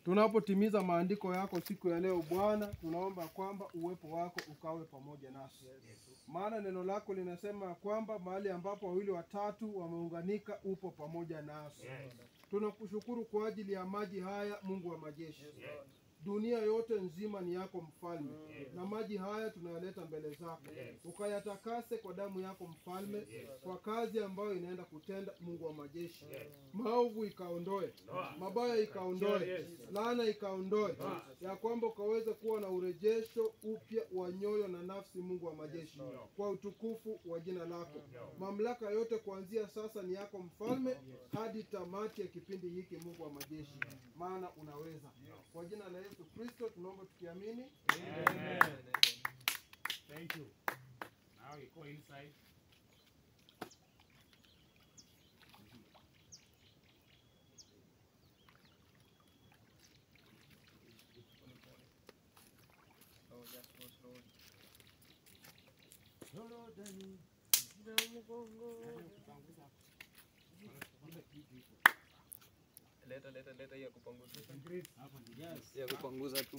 Tunapotimiza maandiko yako siku ya leo Bwana, tunaomba kwamba uwepo wako ukawe pamoja nasi. Maana neno lako linasema kwamba mahali ambapo 2 au 3 wameunganika upo pamoja nasi. Tunakushukuru kwa ajili ya maji haya, Mungu wa majeshi. Dunia yote nzima ni yako Mfalme. Na maji haya tunayaleta mbele zako. Ukayatakase kwa damu yako Mfalme, kwa kazi ambayo inaenda kutenda, Mungu wa majeshi. Maovu ikaondoe, mabaya ikaondoe, laana ikaondoe, ya kwamba ukaweze kuwa na urejesho upya wa nyoyo na nafsi, Mungu wa majeshi, kwa utukufu wa jina lako. Mamlaka yote kuanzia sasa ni yako Mfalme, hadi tamati ya kipindi hiki, Mungu wa majeshi, maana unaweza. Kwa jina la Yesu Kristo tunaomba tukiamini. Amen. Thank you. Now you go inside. Leta ya kupanguza. Ya kupanguza tu.